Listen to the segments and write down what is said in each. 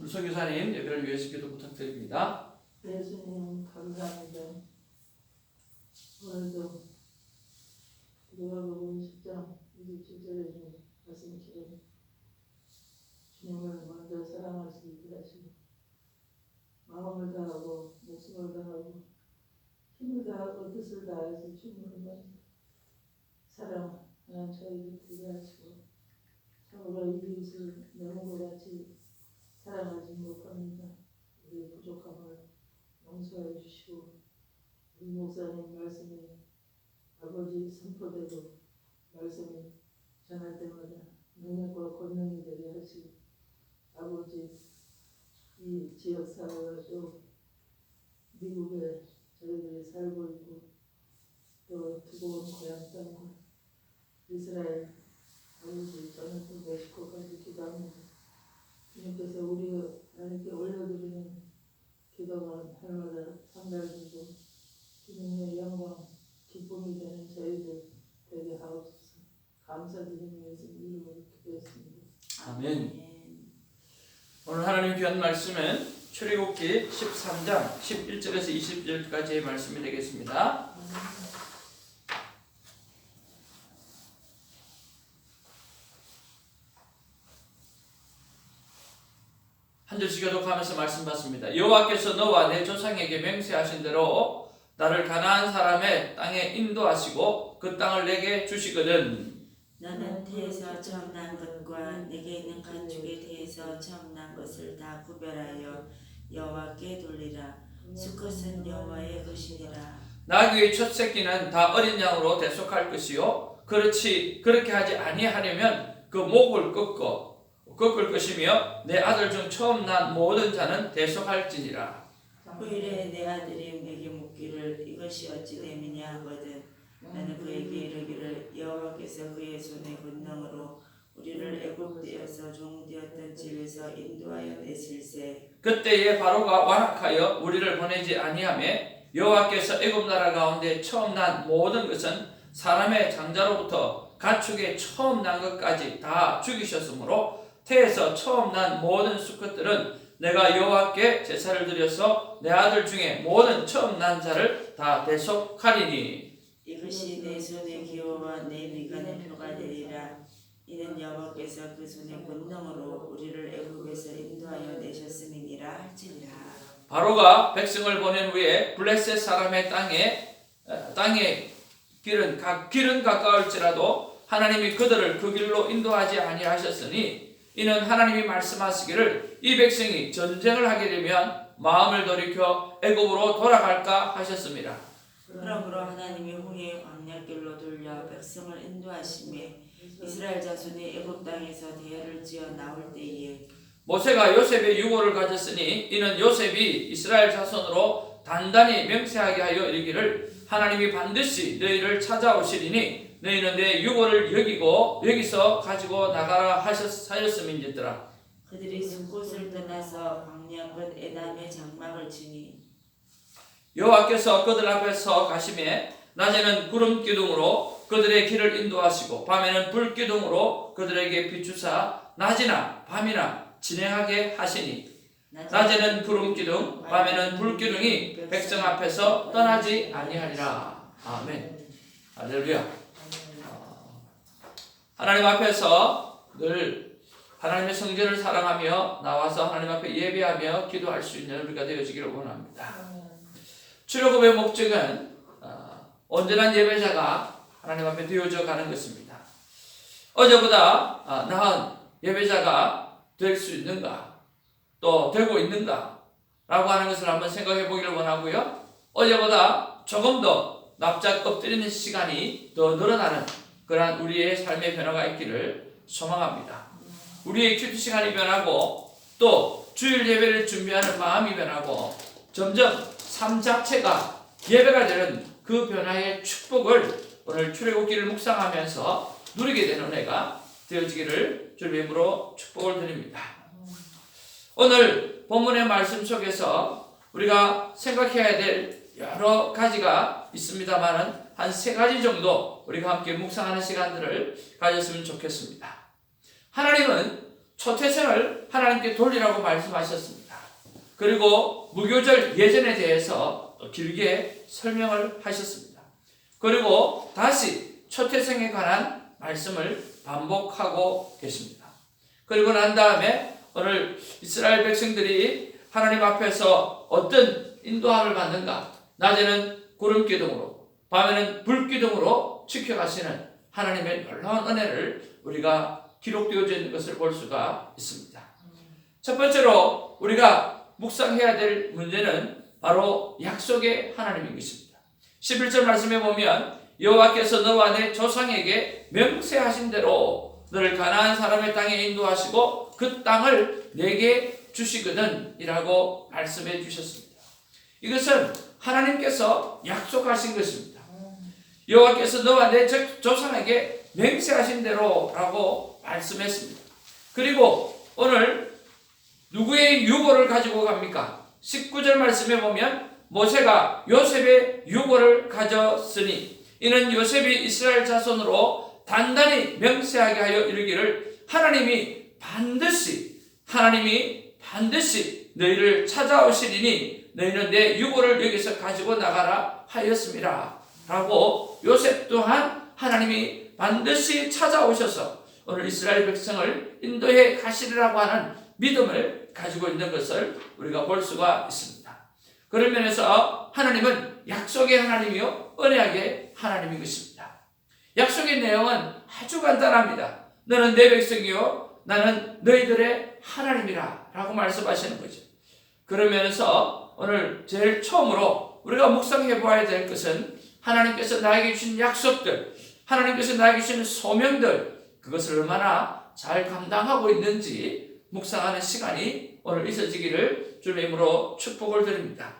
우리 선교사님 예배를 위해서 기도 부탁드립니다. 예수님 감사합니다. 오늘도 누가복음 10장 27절에 있는 말씀처럼 주님을 먼저 사랑할 수 있게 하시고 마음을 다하고 목숨을 다하고 힘을 다하고 뜻을 다해서 주님을 사랑하는 저희를 되게 하시고 참으로 이웃을 내 몸과 같이 사랑하지 못합니다. 우리의 부족함을 용서해 주시고 우리 목사님 말씀이 아버지 선포되고 말씀이 전할 때마다 능력과 권능이 되게 하시고 아버지 이 지역 사회와 또 미국에 저희들이 살고 있고 또 뜨거운 고향 땅과 이스라엘 아버지 저는 또 멕시코까지 기도합니다. 주님께서 우리가 하나님께 올려드리는 기도가 날마다 상달되고 주님의 영광 기쁨이 되는 저희들 되게 하옵소서. 감사드리며 예수님 이름으로 기도했습니다. 아멘. 오늘 하나님 귀한 말씀은 출애굽기 13장 11절에서 20절까지의 말씀이 되겠습니다. 한 절씩 교독하면서 말씀 받습니다. 여호와께서 너와 내 조상에게 맹세하신 대로 나를 가나안 사람의 땅에 인도하시고 그 땅을 내게 주시거든. 너는 태에서 처음 난 것과 내게 있는 가축에 대해서 처음 난 것을 다 구별하여 여호와께 돌리라. 수컷은 여호와의 것이니라. 나귀의 첫 새끼는 다 어린 양으로 대속할 것이요 그렇게 하지 아니하려면 그 목을 꺾을 것이며 내 아들 중 처음 난 모든 자는 대속할지니라. 후일에 내 아들이 내게 묻기를 이것이 어찌 됨이냐 하거든 나는 그에게 이르기를 여호와께서 그의 손의 권능으로 우리를 애굽되어서 종되었던 집에서 인도하여 내실세. 그때에 바로가 완악하여 우리를 보내지 아니하며 여호와께서 애굽 나라 가운데 처음 난 모든 것은 사람의 장자로부터 가축의 처음 난 것까지 다 죽이셨으므로 태에서 처음 난 모든 수컷들은 내가 여호와께 제사를 드려서 내 아들 중에 모든 처음 난 자를 다 대속하리니. 이것이 내 손의 기호와 내 미간의 표가 되리라. 이는 여호와께서 그 손의 권능으로 우리를 애굽에서 인도하여 내셨음이니라 할지니라. 바로가 백성을 보낸 후에 블레셋 사람의 땅에 길은 가까울지라도 하나님이 그들을 그 길로 인도하지 아니하셨으니 이는 하나님이 말씀하시기를 이 백성이 전쟁을 하게 되면 마음을 돌이켜 애굽으로 돌아갈까 하셨습니다. 그러므로 하나님이 후에 광야길로 돌려 백성을 인도하시매 이스라엘 자손이 애굽 땅에서 대열을 지어 나올 때에 모세가 요셉의 유고를 가졌으니 이는 요셉이 이스라엘 자손으로 단단히 맹세하게 하여 이르기를 하나님이 반드시 너희를 찾아오시리니 너희는 내 유고를 여기서 가지고 나가라 하였음인지더라. 그들이 숲곳을 떠나서 광야 끝 에담의 장막을 치니 여호와께서 그들 앞에서 가시매 낮에는 구름 기둥으로 그들의 길을 인도하시고 밤에는 불 기둥으로 그들에게 비추사 낮이나 밤이나 진행하게 하시니 낮에는 구름 기둥 밤에는 불 기둥이 백성 앞에서 떠나지 아니하리라. 아멘. 할렐루야. 하나님 앞에서 늘 하나님의 성전을 사랑하며 나와서 하나님 앞에 예배하며 기도할 수 있는 우리가 되어지기를 원합니다. 출애굽의 목적은 온전한 예배자가 하나님 앞에 되어져 가는 것입니다. 어제보다 나은 예배자가 될 수 있는가 또 되고 있는가 라고 하는 것을 한번 생각해 보기를 원하고요. 어제보다 조금 더 납작 엎드리는 시간이 더 늘어나는 그러한 우리의 삶의 변화가 있기를 소망합니다. 우리의 큐티 시간이 변하고 또 주일 예배를 준비하는 마음이 변하고 점점 삶 자체가 예배가 되는 그 변화의 축복을 오늘 출애굽기를 묵상하면서 누리게 되는 은혜가 되어지기를 주님의 이름으로 축복을 드립니다. 오늘 본문의 말씀 속에서 우리가 생각해야 될 여러 가지가 있습니다만은 한 3가지 정도 우리가 함께 묵상하는 시간들을 가졌으면 좋겠습니다. 하나님은 초태생을 하나님께 돌리라고 말씀하셨습니다. 그리고 무교절 예전에 대해서 길게 설명을 하셨습니다. 그리고 다시 초태생에 관한 말씀을 반복하고 계십니다. 그리고 난 다음에 오늘 이스라엘 백성들이 하나님 앞에서 어떤 인도함을 받는가? 낮에는 구름 기둥으로, 밤에는 불 기둥으로 지켜가시는 하나님의 놀라운 은혜를 우리가 기록되어져 있는 것을 볼 수가 있습니다. 첫 번째로 우리가 묵상해야 될 문제는 바로 약속의 하나님인 것입니다. 11절 말씀에 보면 여호와께서 너와 내 조상에게 맹세하신 대로 너를 가나안 사람의 땅에 인도하시고 그 땅을 내게 주시거든 이라고 말씀해 주셨습니다. 이것은 하나님께서 약속하신 것입니다. 여호와께서 너와 내 조상에게 맹세하신 대로라고 말씀했습니다. 그리고 오늘 누구의 유고를 가지고 갑니까? 19절 말씀에 보면 모세가 요셉의 유고를 가졌으니 이는 요셉이 이스라엘 자손으로 단단히 맹세하게 하여 이르기를 하나님이 반드시 너희를 찾아오시리니 너희는 내 유고를 여기서 가지고 나가라 하였습니다 라고 요셉 또한 하나님이 반드시 찾아오셔서 오늘 이스라엘 백성을 인도해 가시리라고 하는 믿음을 가지고 있는 것을 우리가 볼 수가 있습니다. 그런 면에서 하나님은 약속의 하나님이요 언약의 하나님인 것입니다. 약속의 내용은 아주 간단합니다. 너는 내 백성이요 나는 너희들의 하나님이라 라고 말씀하시는 거죠. 그러면서 오늘 제일 처음으로 우리가 묵상해 보아야 될 것은 하나님께서 나에게 주신 약속들, 하나님께서 나에게 주신 소명들, 그것을 얼마나 잘 감당하고 있는지 묵상하는 시간이 오늘 있어지기를 주님의 이름으로 축복을 드립니다.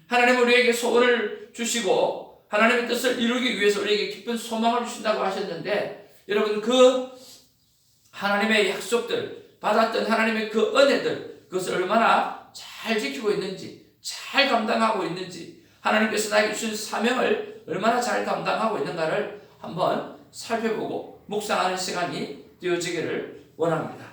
하나님 우리에게 소원을 주시고 하나님의 뜻을 이루기 위해서 우리에게 깊은 소망을 주신다고 하셨는데 여러분 그 하나님의 약속들, 받았던 하나님의 그 은혜들, 그것을 얼마나 잘 지키고 있는지, 잘 감당하고 있는지, 하나님께서 나에게 주신 사명을 얼마나 잘 감당하고 있는가를 한번 살펴보고 묵상하는 시간이 되어지기를 원합니다.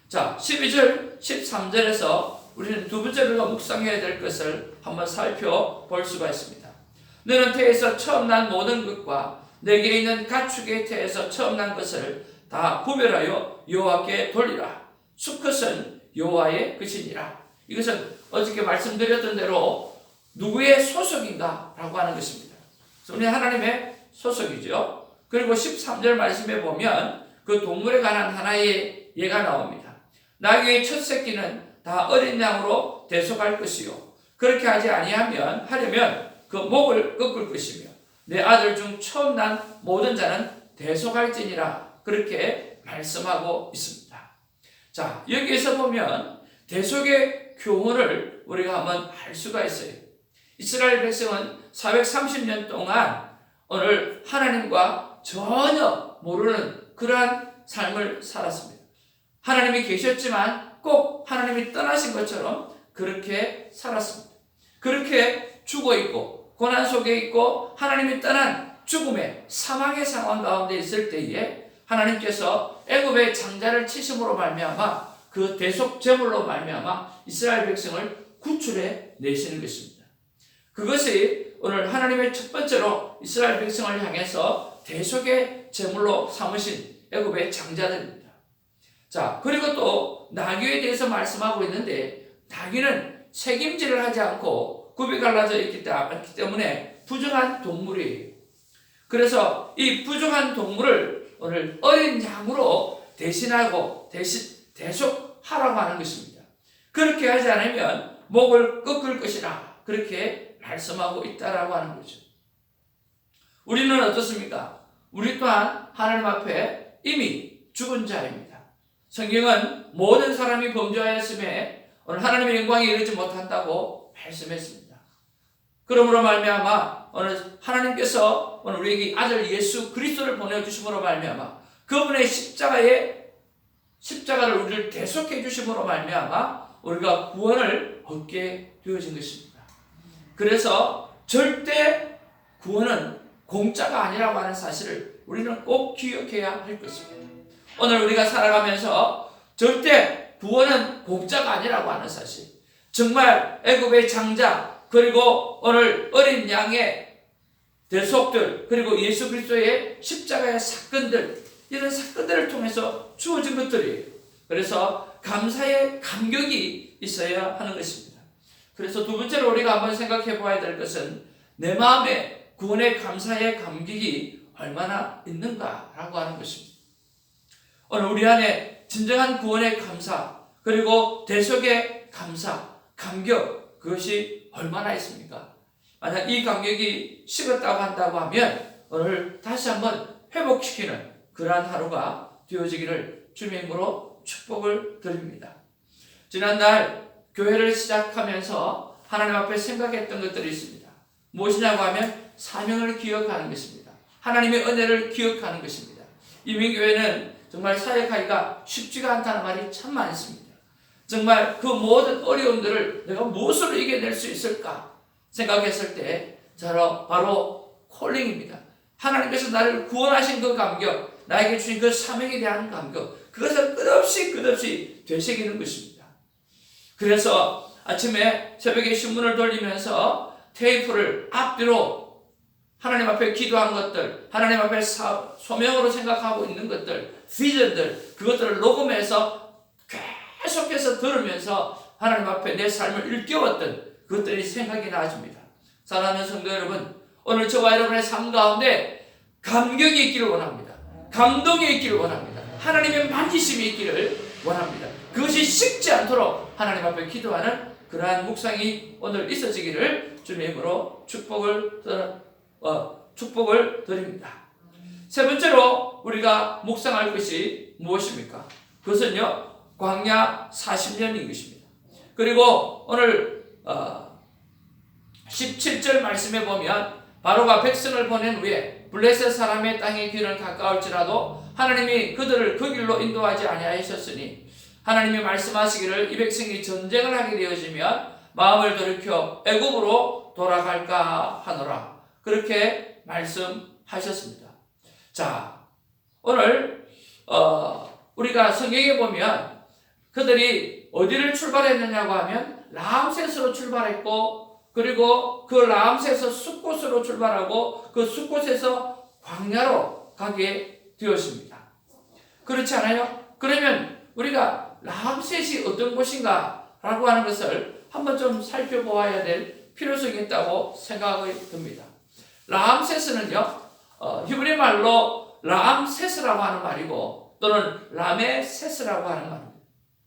자, 12절, 13절에서 우리는 두 번째로 묵상해야 될 것을 한번 살펴볼 수가 있습니다. 너는 태에서 처음 난 모든 것과 내게 있는 가축의 태에서 처음 난 것을 다 구별하여 여호와께 돌리라. 수컷은 여호와의 것이니라. 이것은 어저께 말씀드렸던 대로 누구의 소속인가 라고 하는 것입니다. 우리 하나님의 소속이죠. 그리고 13절 말씀에 보면 그 동물에 관한 하나의 예가 나옵니다. 나귀의 첫 새끼는 다 어린 양으로 대속할 것이요 그렇게 하려면 그 목을 꺾을 것이며 내 아들 중 처음 난 모든 자는 대속할지니라 그렇게 말씀하고 있습니다. 자, 여기에서 보면 대속의 교훈을 우리가 한번 알 수가 있어요. 이스라엘 백성은 430년 동안 오늘 하나님과 전혀 모르는 그러한 삶을 살았습니다. 하나님이 계셨지만 꼭 하나님이 떠나신 것처럼 그렇게 살았습니다. 그렇게 죽어있고 고난 속에 있고 하나님이 떠난 죽음의 사망의 상황 가운데 있을 때에 하나님께서 애굽의 장자를 치심으로 말미암아 그 대속 제물로 말미암아 이스라엘 백성을 구출해 내시는 것입니다. 그것이 오늘 하나님의 첫 번째로 이스라엘 백성을 향해서 대속의 제물로 삼으신 애굽의 장자들입니다. 자, 그리고 또 나귀에 대해서 말씀하고 있는데 나귀는 책임질을 하지 않고 굽이 갈라져 있기 때문에 부정한 동물이에요. 그래서 이 부정한 동물을 오늘 어린 양으로 대신하고 대속하라고 하는 것입니다. 그렇게 하지 않으면 목을 꺾을 것이라 그렇게 말씀하고 있다라고 하는 거죠. 우리는 어떻습니까? 우리 또한 하나님 앞에 이미 죽은 자입니다. 성경은 모든 사람이 범죄하였음에 오늘 하나님의 영광에 이르지 못한다고 말씀했습니다. 그러므로 말미암아 오늘 하나님께서 오늘 우리에게 아들 예수 그리스도를 보내주심으로 말미암아 그분의 십자가를 우리를 대속해 주심으로 말미암아 우리가 구원을 얻게 되어진 것입니다. 그래서 절대 구원은 공짜가 아니라고 하는 사실을 우리는 꼭 기억해야 할 것입니다. 오늘 우리가 살아가면서 절대 구원은 공짜가 아니라고 하는 사실. 정말 애굽의 장자, 그리고 오늘 어린 양의 대속들, 그리고 예수 그리스도의 십자가의 사건들, 이런 사건들을 통해서 주어진 것들이에요. 그래서 감사의 감격이 있어야 하는 것입니다. 그래서 두 번째로 우리가 한번 생각해 보아야 될 것은 내 마음에 구원의 감사의 감격이 얼마나 있는가라고 하는 것입니다. 오늘 우리 안에 진정한 구원의 감사, 그리고 대속의 감사, 감격, 그것이 얼마나 있습니까? 만약 이 감격이 식었다고 한다고 하면 오늘 다시 한번 회복시키는 그러한 하루가 되어지기를 주님의 이름으로 축복을 드립니다. 지난날 교회를 시작하면서 하나님 앞에 생각했던 것들이 있습니다. 무엇이냐고 하면 사명을 기억하는 것입니다. 하나님의 은혜를 기억하는 것입니다. 이민교회는 정말 사역하기가 쉽지가 않다는 말이 참 많습니다. 정말 그 모든 어려움들을 내가 무엇으로 이겨낼 수 있을까 생각했을 때 바로 콜링입니다. 하나님께서 나를 구원하신 그 감격, 나에게 주신 그 사명에 대한 감격, 그것을 끝없이 되새기는 것입니다. 그래서 아침에 새벽에 신문을 돌리면서 테이프를 앞뒤로 하나님 앞에 기도한 것들, 하나님 앞에 소명으로 생각하고 있는 것들, 비전들, 그것들을 녹음해서 계속해서 들으면서 하나님 앞에 내 삶을 일깨웠던 그것들이 생각이 나집니다. 사랑하는 성도 여러분, 오늘 저와 여러분의 삶 가운데 감격이 있기를 원합니다. 감동이 있기를 원합니다. 하나님의 만지심이 있기를 원합니다. 그것이 식지 않도록 하나님 앞에 기도하는 그러한 묵상이 오늘 있어지기를 주님의 이름으로 축복을 드립니다. 세 번째로 우리가 묵상할 것이 무엇입니까? 그것은요, 광야 40년인 것입니다. 그리고 오늘 17절 말씀에 보면 바로가 백성을 보낸 후에 블레셋 사람의 땅에 귀는 가까울지라도 하나님이 그들을 그 길로 인도하지 아니하셨으니 하나님이 말씀하시기를 이 백성이 전쟁을 하게 되어지면 마음을 돌이켜 애굽으로 돌아갈까 하노라. 그렇게 말씀하셨습니다. 자, 오늘 우리가 성경에 보면 그들이 어디를 출발했느냐고 하면 라암셋으로 출발했고, 그리고 그 라암셋에서 숫곳으로 출발하고 그 숫곳에서 광야로 가게 되었습니다. 그렇지 않아요? 그러면 우리가 라암셋이 어떤 곳인가 라고 하는 것을 한번 좀 살펴보아야 될 필요성이 있다고 생각이 듭니다. 라암셋은요, 히브리 말로 라암셋이라고 하는 말이고 또는 라메셋이라고 하는 말입니다.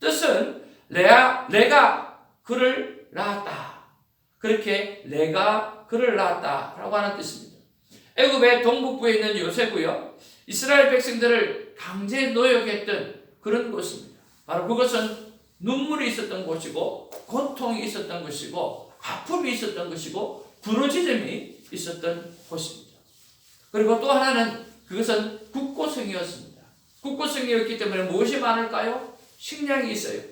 뜻은 내가 그를 낳았다. 그렇게 내가 그를 낳았다라고 하는 뜻입니다. 애굽의 동북부에 있는 요새고요, 이스라엘 백성들을 강제 노역했던 그런 곳입니다. 바로 그것은 눈물이 있었던 곳이고 고통이 있었던 것이고 아픔이 있었던 것이고 부르짖음이 있었던 곳입니다. 그리고 또 하나는 그것은 국고성이었습니다. 국고성이었기 때문에 무엇이 많을까요? 식량이 있어요.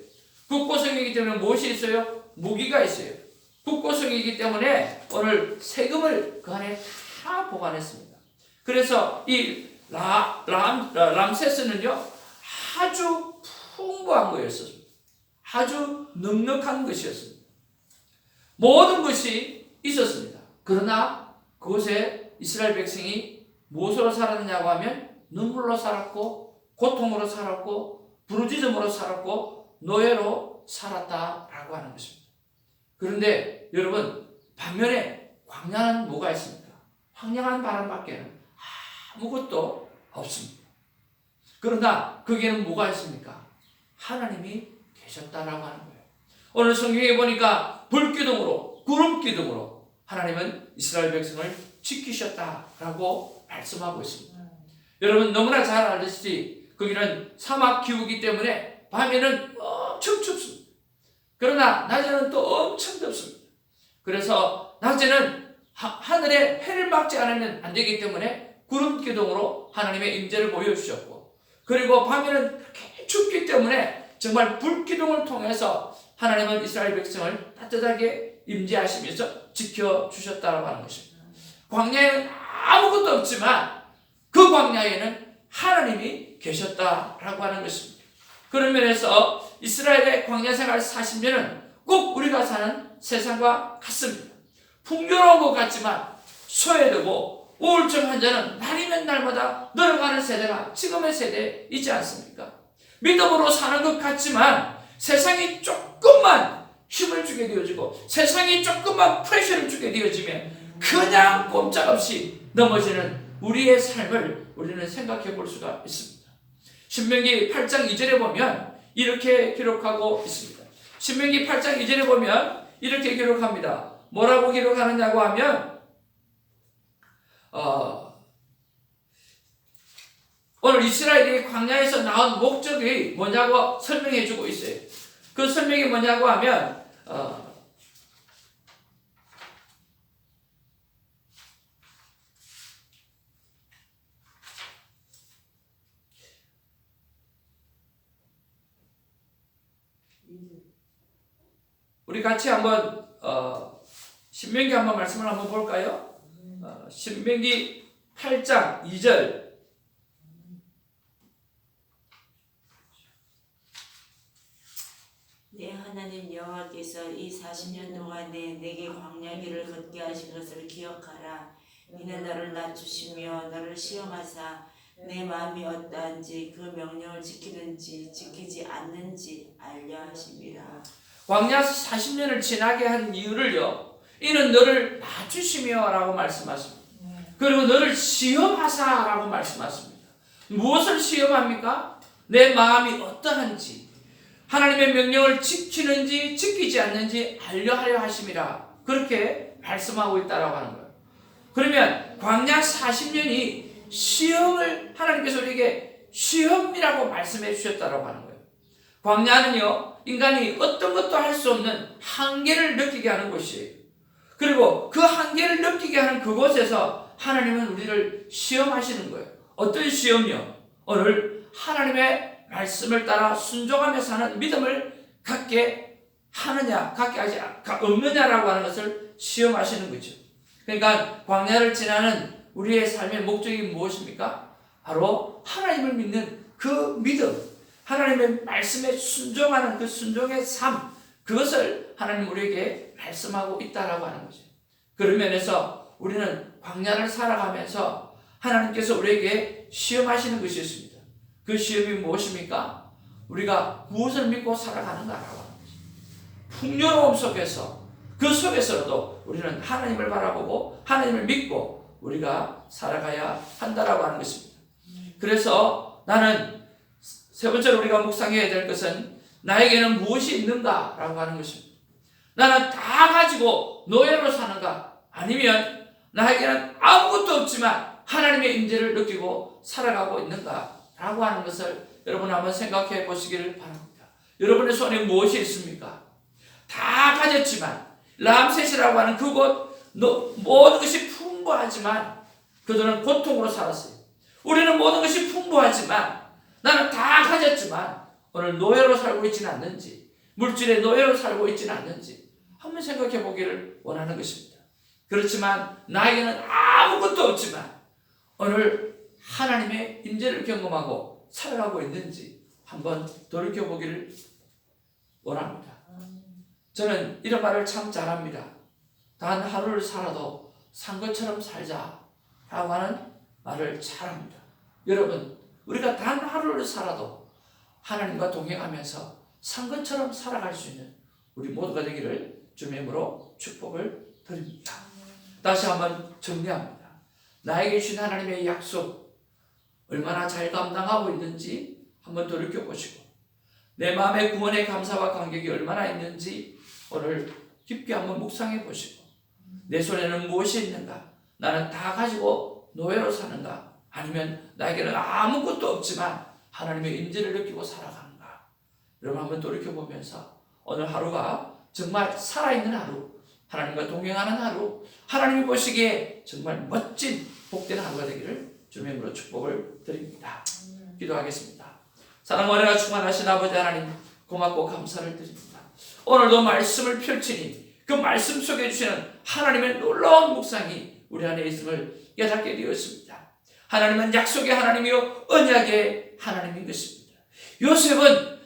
국고성이기 때문에 무엇이 있어요? 무기가 있어요. 국고성이기 때문에 오늘 세금을 그 안에 다 보관했습니다. 그래서 이 람세스는요, 아주 풍부한 거였습니다. 아주 넉넉한 것이었습니다. 모든 것이 있었습니다. 그러나 그곳에 이스라엘 백성이 무엇으로 살았느냐고 하면 눈물로 살았고 고통으로 살았고 부르짖음으로 살았고 노예로 살았다라고 하는 것입니다. 그런데 여러분, 반면에 광야는 뭐가 있습니까? 황량한 바람밖에는 아무것도 없습니다. 그러나 거기에는 뭐가 있습니까? 하나님이 계셨다라고 하는 거예요. 오늘 성경에 보니까 불기둥으로, 구름기둥으로 하나님은 이스라엘 백성을 지키셨다라고 말씀하고 있습니다. 여러분 너무나 잘 알듯이 거기는 사막 기후이기 때문에 밤에는 엄청 춥습니다. 그러나 낮에는 또 엄청 덥습니다. 그래서 낮에는 하늘에 해를 막지 않으면 안 되기 때문에 구름기둥으로 하나님의 임재를 보여주셨고, 그리고 밤에는 그렇게 춥기 때문에 정말 불기둥을 통해서 하나님은 이스라엘 백성을 따뜻하게 임재하시면서 지켜주셨다고 하는 것입니다. 광야에는 아무것도 없지만 그 광야에는 하나님이 계셨다라고 하는 것입니다. 그런 면에서 이스라엘의 광야 생활 40년은 꼭 우리가 사는 세상과 같습니다. 풍요로운 것 같지만 소외되고 우울증 환자는 날이면 날마다 늘어가는 세대가 지금의 세대에 있지 않습니까? 믿음으로 사는 것 같지만 세상이 조금만 힘을 주게 되어지고 세상이 조금만 프레셔를 주게 되어지면 그냥 꼼짝없이 넘어지는 우리의 삶을 우리는 생각해 볼 수가 있습니다. 신명기 8장 2절에 보면 이렇게 기록하고 있습니다. 신명기 8장 2절에 보면 이렇게 기록합니다. 뭐라고 기록하느냐고 하면 오늘 이스라엘이 광야에서 나온 목적이 뭐냐고 설명해 주고 있어요. 그 설명이 뭐냐고 하면 우리 같이 한번 신명기 한번 말씀을 한번 볼까요? 신명기 8장 2절 내 하나님 여호와께서 이 40년 동안에 내게 광야 길을 걷게 하신 것을 기억하라. 이는 너를 낮추시며 너를 시험하사 내 마음이 어떠한지 그 명령을 지키는지 지키지 않는지 알려 하심이라. 광야 40년을 지나게 한 이유를요, 이는 너를 낮추시며 라고 말씀하십니다. 그리고 너를 시험하사 라고 말씀하십니다. 무엇을 시험합니까? 내 마음이 어떠한지, 하나님의 명령을 지키는지 지키지 않는지 알려하려 하심이라, 그렇게 말씀하고 있다라고 하는 거예요. 그러면 광야 40년이 시험을 하나님께서 우리에게 시험이라고 말씀해 주셨다라고 하는 거예요. 광야는요, 인간이 어떤 것도 할 수 없는 한계를 느끼게 하는 곳이에요. 그리고 그 한계를 느끼게 하는 그곳에서 하나님은 우리를 시험하시는 거예요. 어떤 시험이요? 오늘 하나님의 말씀을 따라 순종하며 사는 믿음을 갖게 하느냐, 갖게 하지 없느냐라고 하는 것을 시험하시는 거죠. 그러니까 광야를 지나는 우리의 삶의 목적이 무엇입니까? 바로 하나님을 믿는 그 믿음, 하나님의 말씀에 순종하는 그 순종의 삶, 그것을 하나님 우리에게 말씀하고 있다라고 하는 거죠. 그런 면에서 우리는 광야를 살아가면서 하나님께서 우리에게 시험하시는 것이 있습니다. 그 시험이 무엇입니까? 우리가 무엇을 믿고 살아가는가라고 하는 거죠. 풍요로움 속에서, 그 속에서도 우리는 하나님을 바라보고 하나님을 믿고 우리가 살아가야 한다라고 하는 것입니다. 그래서 나는 세 번째로 우리가 묵상해야 될 것은 나에게는 무엇이 있는가라고 하는 것입니다. 나는 다 가지고 노예로 사는가? 아니면 나에게는 아무것도 없지만 하나님의 임재를 느끼고 살아가고 있는가라고 하는 것을 여러분 한번 생각해 보시기를 바랍니다. 여러분의 손에 무엇이 있습니까? 다 가졌지만 람셋이라고 하는 그곳 모든 것이 풍부하지만 그들은 고통으로 살았어요. 우리는 모든 것이 풍부하지만 나는 다 가졌지만 오늘 노예로 살고 있지는 않는지, 물질의 노예로 살고 있지는 않는지 한번 생각해 보기를 원하는 것입니다. 그렇지만 나에게는 아무것도 없지만 오늘 하나님의 임재를 경험하고 살아가고 있는지 한번 돌이켜 보기를 원합니다. 저는 이런 말을 참 잘합니다. 단 하루를 살아도 산 것처럼 살자 라고 하는 말을 잘합니다. 여러분, 우리가 단 하루를 살아도 하나님과 동행하면서 산 것처럼 살아갈 수 있는 우리 모두가 되기를 주님의 이름으로 축복을 드립니다. 다시 한번 정리합니다. 나에게 주신 하나님의 약속 얼마나 잘 감당하고 있는지 한번 돌이켜보시고 내 마음의 구원의 감사와 감격이 얼마나 있는지 오늘 깊게 한번 묵상해 보시고 내 손에는 무엇이 있는가? 나는 다 가지고 노예로 사는가? 아니면 나에게는 아무것도 없지만 하나님의 임재를 느끼고 살아가는가? 여러분 한번 돌이켜보면서 오늘 하루가 정말 살아있는 하루, 하나님과 동행하는 하루, 하나님이 보시기에 정말 멋진 복된 하루가 되기를 주님의 이름으로 축복을 드립니다. 기도하겠습니다. 사랑과 은혜가 충만하신 아버지 하나님, 고맙고 감사를 드립니다. 오늘도 말씀을 펼치니 그 말씀 속에 주시는 하나님의 놀라운 묵상이 우리 안에 있음을 깨닫게 되었습니다. 하나님은 약속의 하나님이요 언약의 하나님인 것입니다. 요셉은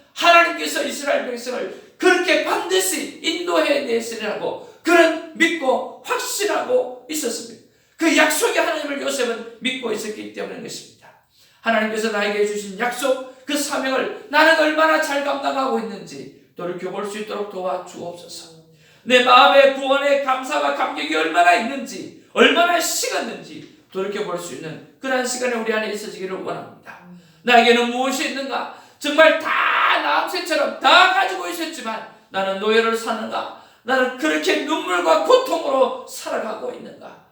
하나님께서 이스라엘 백성을 그렇게 반드시 인도해 내시리라고 그는 믿고 확신하고 있었습니다. 그 약속의 하나님을 요셉은 믿고 있었기 때문인 것입니다. 하나님께서 나에게 주신 약속, 그 사명을 나는 얼마나 잘 감당하고 있는지 돌이켜볼 수 있도록 도와주옵소서. 내 마음의 구원에 감사와 감격이 얼마나 있는지, 얼마나 식었는지 돌이켜볼 수 있는 그러한 시간이 우리 안에 있어지기를 원합니다. 나에게는 무엇이 있는가? 정말 다 나암새처럼 다 가지고 있었지만 나는 노예를 사는가? 나는 그렇게 눈물과 고통으로 살아가고 있는가?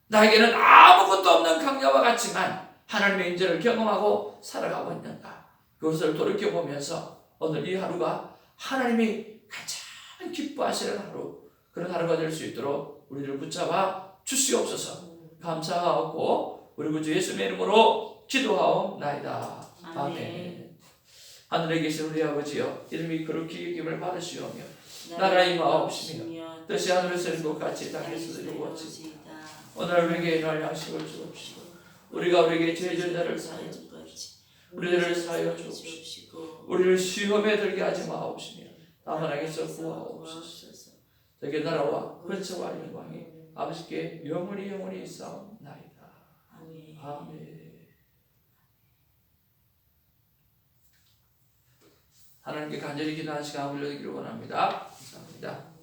나에게는 아무것도 없는 강야와 같지만 하나님의 인재를 경험하고 살아가고 있는가? 그것을 돌이켜보면서 오늘 이 하루가 하나님이 가장 기뻐하시는 하루, 그런 하루가 될 수 있도록 우리를 붙잡아 주시옵소서. 감사하고 우리 구주 예수님의 이름으로 기도하옵나이다. 아멘. 하늘에 계신 우리 아버지여, 이름이 거룩히 여김을 받으시오며 나라 임하옵시며 뜻이 하늘에서 이룬 것 같이 땅에서도 이루어지이다. 오늘 우리에게 일할 양식을 주옵시고 우리가 우리에게 죄 지은 자를 사하여 우리들을 사하여 주옵시고 우리를 시험에 들게 하지 마옵시며 다만 악에서 구하옵소서. 저게 나라와 권세와 영광이 아버지께 영원히 있사옵나이다. 아멘. 하나님께 간절히 기도하는 시간 올려드리기를 원합니다. 감사합니다.